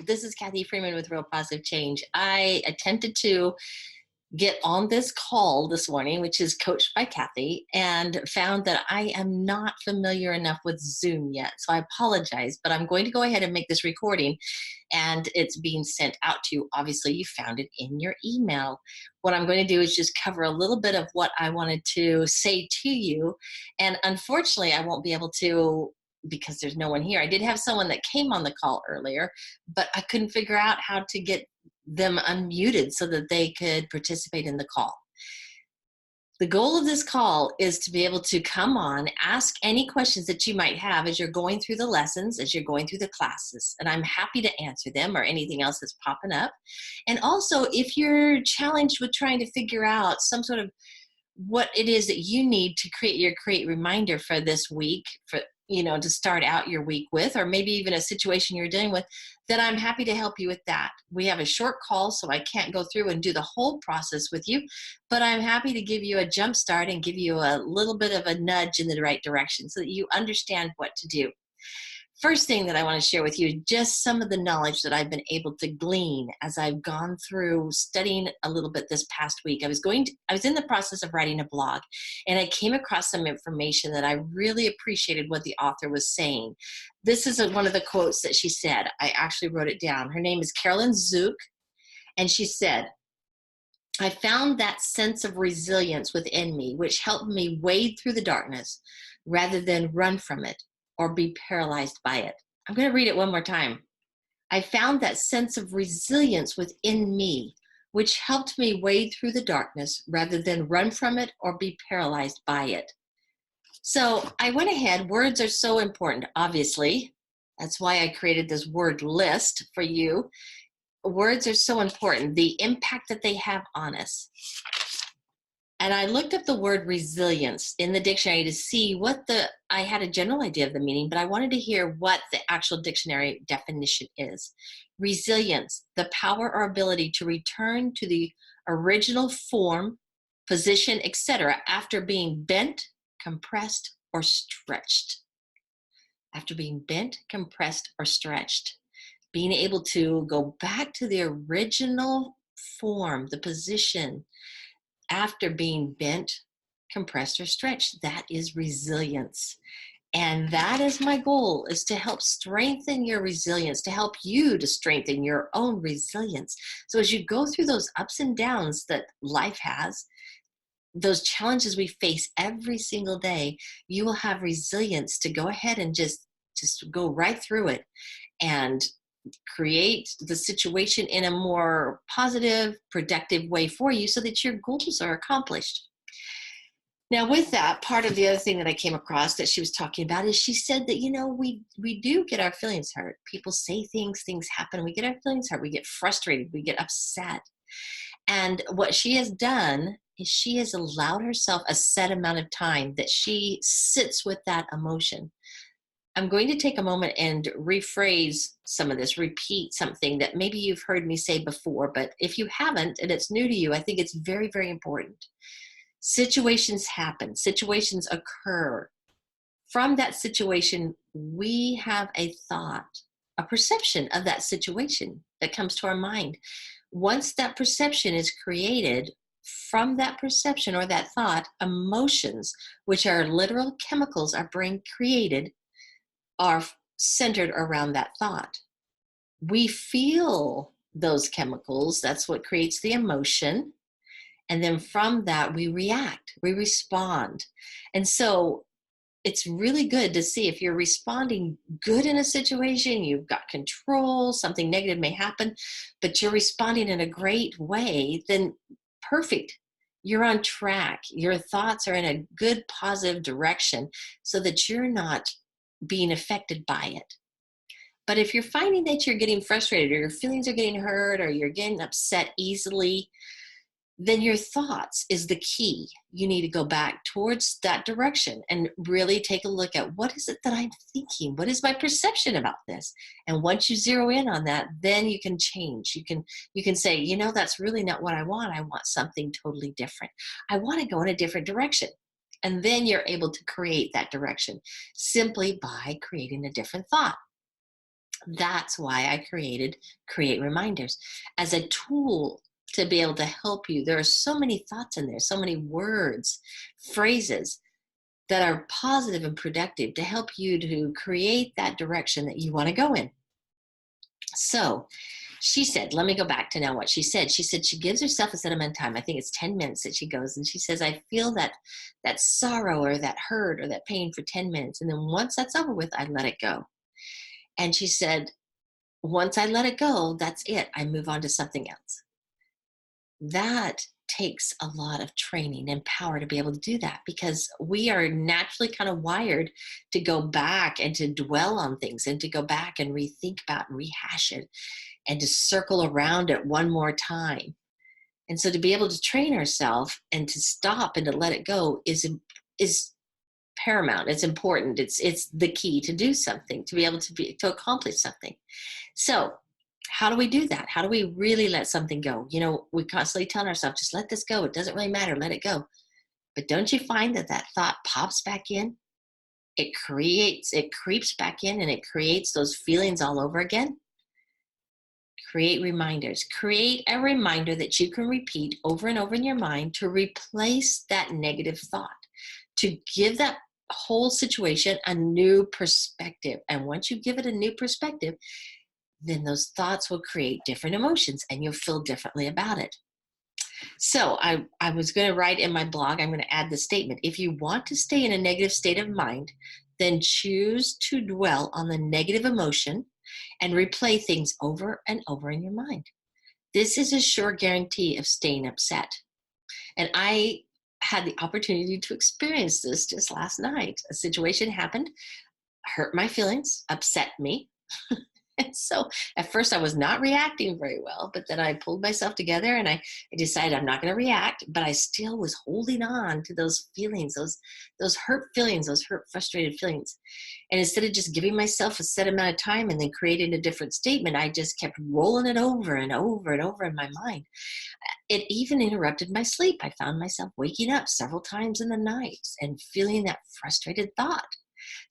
This is Cathy Freeman with Real Positive Change. I attempted to get on this call this morning, which is coached by Cathy, and found that I am not familiar enough with Zoom yet. So I apologize, but I'm going to go ahead and make this recording and it's being sent out to you. Obviously, you found it in your email. What I'm going to do is just cover a little bit of what I wanted to say to you. And unfortunately, I won't be able to because there's no one here. I did have someone that came on the call earlier, but I couldn't figure out how to get them unmuted so that they could participate in the call. The goal of this call is to be able to come on, ask any questions that you might have as you're going through the lessons, as you're going through the classes, and I'm happy to answer them or anything else that's popping up. And also, if you're challenged with trying to figure out some sort of what it is that you need to create reminder for this week, for to start out your week with, or maybe even a situation you're dealing with, then I'm happy to help you with that. We have a short call, so I can't go through and do the whole process with you, but I'm happy to give you a jump start and give you a little bit of a nudge in the right direction so that you understand what to do. First thing that I want to share with you, just some of the knowledge that I've been able to glean as I've gone through studying a little bit this past week. I was in the process of writing a blog, and I came across some information that I really appreciated what the author was saying. This is one of the quotes that she said. I actually wrote it down. Her name is Carolyn Zook, and she said, "I found that sense of resilience within me, which helped me wade through the darkness rather than run from it or be paralyzed by it." I'm going to read it one more time. "I found that sense of resilience within me, which helped me wade through the darkness rather than run from it or be paralyzed by it." So I went ahead. Words are so important, obviously. That's why I created this word list for you. Words are so important, the impact that they have on us. And I looked up the word resilience in the dictionary to see I had a general idea of the meaning, but I wanted to hear what the actual dictionary definition is. Resilience, the power or ability to return to the original form, position, etc. after being bent, compressed, or stretched. After being bent, compressed, or stretched. Being able to go back to the original form, the position, after being bent, compressed, or stretched. That is resilience. And that is my goal, is to help strengthen your resilience, to help you to strengthen your own resilience. So as you go through those ups and downs that life has, those challenges we face every single day, you will have resilience to go ahead and just go right through it and create the situation in a more positive, productive way for you so that your goals are accomplished. Now, with that, part of the other thing that I came across that she was talking about is she said that, we do get our feelings hurt. People say things happen, we get our feelings hurt, we get frustrated, we get upset. And what she has done is she has allowed herself a set amount of time that she sits with that emotion. I'm going to take a moment and rephrase some of this, repeat something that maybe you've heard me say before, but if you haven't and it's new to you, I think it's very, very important. Situations happen, situations occur. From that situation, we have a thought, a perception of that situation that comes to our mind. Once that perception is created, from that perception or that thought, emotions, which are literal chemicals our brain created, are centered around that thought. We feel those chemicals. That's what creates the emotion. And then from that, we react, we respond. And so it's really good to see if you're responding good in a situation, you've got control, something negative may happen, but you're responding in a great way, then perfect. You're on track. Your thoughts are in a good, positive direction so that you're not being affected by it. But if you're finding that you're getting frustrated or your feelings are getting hurt or you're getting upset easily, then your thoughts is the key. You need to go back towards that direction and really take a look at what is it that I'm thinking? What is my perception about this? And once you zero in on that, then you can change. You can say, that's really not what I want. I want something totally different. I want to go in a different direction. And then you're able to create that direction simply by creating a different thought. That's why I created Create Reminders as a tool to be able to help you. There are so many thoughts in there, so many words, phrases that are positive and productive to help you to create that direction that you want to go in. So she said, let me go back to now what she said. She said she gives herself a set amount of time. I think it's 10 minutes that she goes. And she says, I feel that sorrow or that hurt or that pain for 10 minutes. And then once that's over with, I let it go. And she said, once I let it go, that's it. I move on to something else. That takes a lot of training and power to be able to do that, because we are naturally kind of wired to go back and to dwell on things and to go back and rethink about and rehash it and to circle around it one more time. And so to be able to train ourselves and to stop and to let it go is paramount. It's important. It's the key to do something, to be able to accomplish something. So how do we do that? How do we really let something go? We constantly tell ourselves, just let this go. It doesn't really matter. Let it go. But don't you find that thought pops back in? It creeps back in and it creates those feelings all over again. Create reminders. Create a reminder that you can repeat over and over in your mind to replace that negative thought, to give that whole situation a new perspective. And once you give it a new perspective, then those thoughts will create different emotions and you'll feel differently about it. So I was going to write in my blog, I'm going to add the statement. If you want to stay in a negative state of mind, then choose to dwell on the negative emotion and replay things over and over in your mind. This is a sure guarantee of staying upset. And I had the opportunity to experience this just last night. A situation happened, hurt my feelings, upset me. And so at first I was not reacting very well, but then I pulled myself together and I decided I'm not going to react, but I still was holding on to those feelings, those hurt feelings, those hurt, frustrated feelings. And instead of just giving myself a set amount of time and then creating a different statement, I just kept rolling it over and over and over in my mind. It even interrupted my sleep. I found myself waking up several times in the night and feeling that frustrated thought.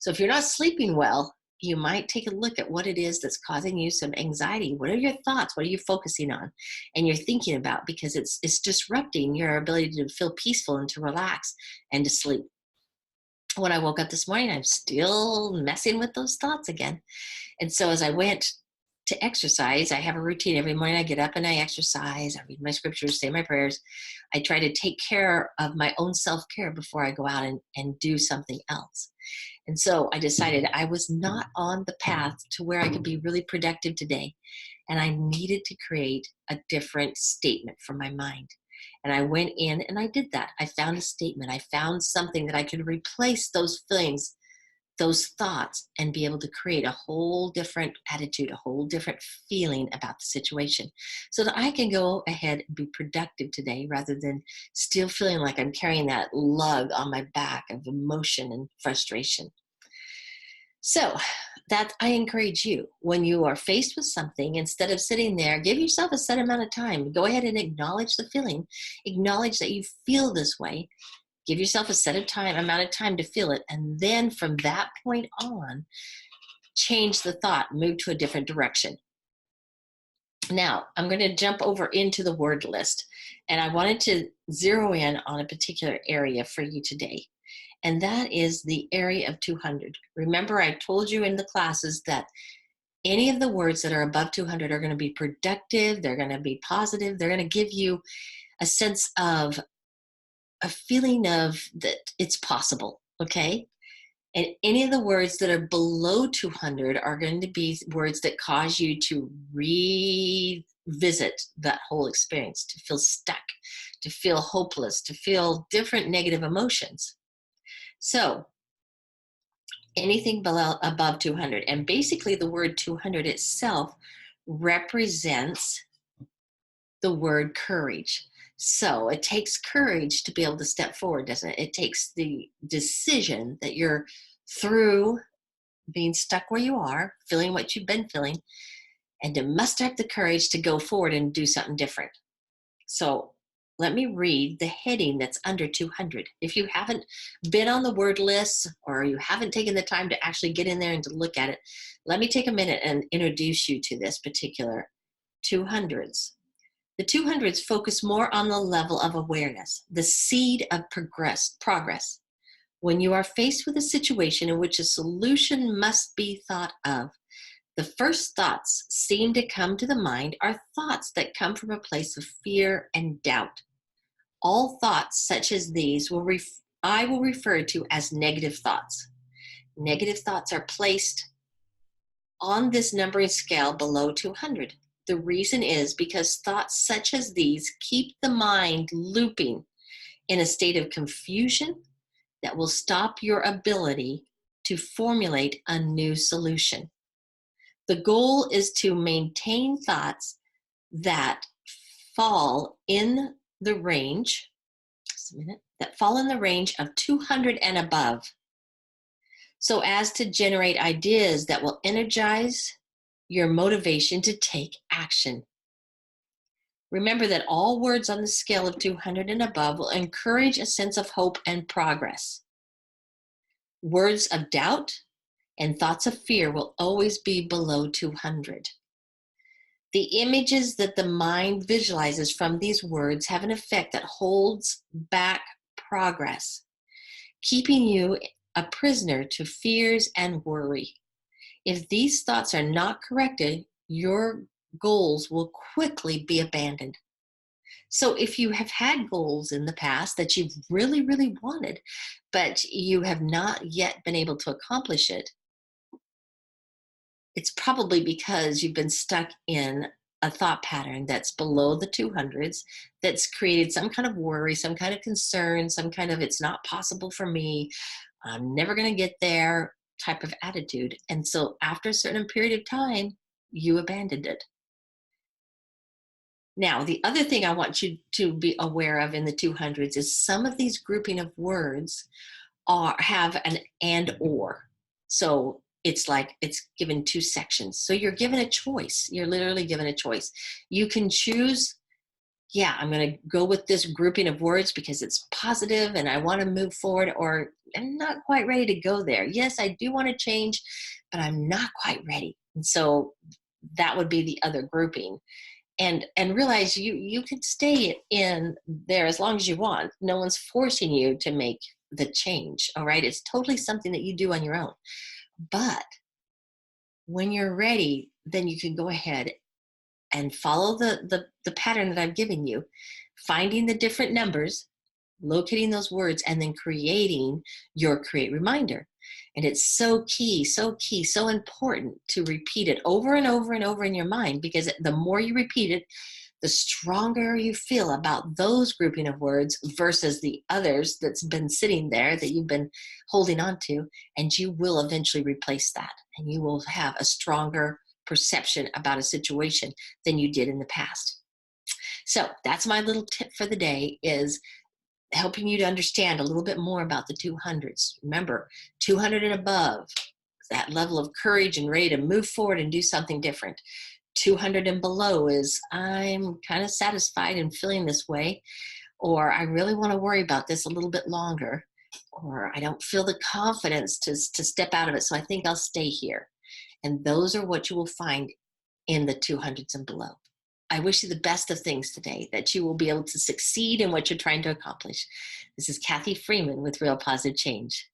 So if you're not sleeping well, you might take a look at what it is that's causing you some anxiety. What are your thoughts? What are you focusing on and you're thinking about? Because it's disrupting your ability to feel peaceful and to relax and to sleep. When I woke up this morning, I'm still messing with those thoughts again. And so as I went to exercise, I have a routine every morning. I get up and I exercise. I read my scriptures, say my prayers. I try to take care of my own self-care before I go out and do something else. And so I decided I was not on the path to where I could be really productive today. And I needed to create a different statement for my mind. And I went in and I did that. I found a statement. I found something that I could replace those feelings, those thoughts, and be able to create a whole different attitude, a whole different feeling about the situation so that I can go ahead and be productive today rather than still feeling like I'm carrying that lug on my back of emotion and frustration. So that I encourage you, when you are faced with something, instead of sitting there, give yourself a set amount of time. Go ahead and acknowledge the feeling, acknowledge that you feel this way. Give yourself a set of time, amount of time to feel it. And then from that point on, change the thought, move to a different direction. Now, I'm going to jump over into the word list. And I wanted to zero in on a particular area for you today. And that is the area of 200. Remember, I told you in the classes that any of the words that are above 200 are going to be productive. They're going to be positive. They're going to give you a sense of a feeling of that it's possible, okay? And any of the words that are below 200 are going to be words that cause you to revisit that whole experience, to feel stuck, to feel hopeless, to feel different negative emotions. So anything below above 200, and basically the word 200 itself represents the word courage. So it takes courage to be able to step forward, doesn't it? It takes the decision that you're through being stuck where you are, feeling what you've been feeling, and to muster up the courage to go forward and do something different. So let me read the heading that's under 200. If you haven't been on the word list or you haven't taken the time to actually get in there and to look at it, let me take a minute and introduce you to this particular 200s. The 200s focus more on the level of awareness, the seed of progress. When you are faced with a situation in which a solution must be thought of, the first thoughts seem to come to the mind are thoughts that come from a place of fear and doubt. All thoughts such as these I will refer to as negative thoughts. Negative thoughts are placed on this numbering scale below 200. The reason is because thoughts such as these keep the mind looping in a state of confusion that will stop your ability to formulate a new solution. The goal is to maintain thoughts that fall in the range, that fall in the range of 200 and above, so as to generate ideas that will energize your motivation to take action. Remember that all words on the scale of 200 and above will encourage a sense of hope and progress. Words of doubt and thoughts of fear will always be below 200. The images that the mind visualizes from these words have an effect that holds back progress, keeping you a prisoner to fears and worry. If these thoughts are not corrected, your goals will quickly be abandoned. So if you have had goals in the past that you've really, really wanted, but you have not yet been able to accomplish it, it's probably because you've been stuck in a thought pattern that's below the 200s, that's created some kind of worry, some kind of concern, some kind of it's not possible for me, I'm never going to get there type of attitude. And so after a certain period of time, you abandoned it. Now, the other thing I want you to be aware of in the 200s is some of these grouping of words have an and or. So it's like it's given two sections. So you're given a choice. You're literally given a choice. You can choose, yeah, I'm going to go with this grouping of words because it's positive and I want to move forward, or I'm not quite ready to go there. Yes, I do want to change, but I'm not quite ready. And so that would be the other grouping. And realize you can stay in there as long as you want. No one's forcing you to make the change. All right. It's totally something that you do on your own. But when you're ready, then you can go ahead and follow the pattern that I've given you, finding the different numbers, locating those words, and then creating your create reminder. And it's so key, so important to repeat it over and over and over in your mind, because the more you repeat it, the stronger you feel about those grouping of words versus the others that's been sitting there that you've been holding on to, and you will eventually replace that, and you will have a stronger perception about a situation than you did in the past. So that's my little tip for the day, is helping you to understand a little bit more about the 200s. Remember, 200 and above, that level of courage and ready to move forward and do something different. 200 and below is I'm kind of satisfied and feeling this way, or I really want to worry about this a little bit longer, or I don't feel the confidence to step out of it, so I think I'll stay here. And those are what you will find in the 200s and below. I wish you the best of things today, that you will be able to succeed in what you're trying to accomplish. This is Cathy Freeman with Real Positive Change.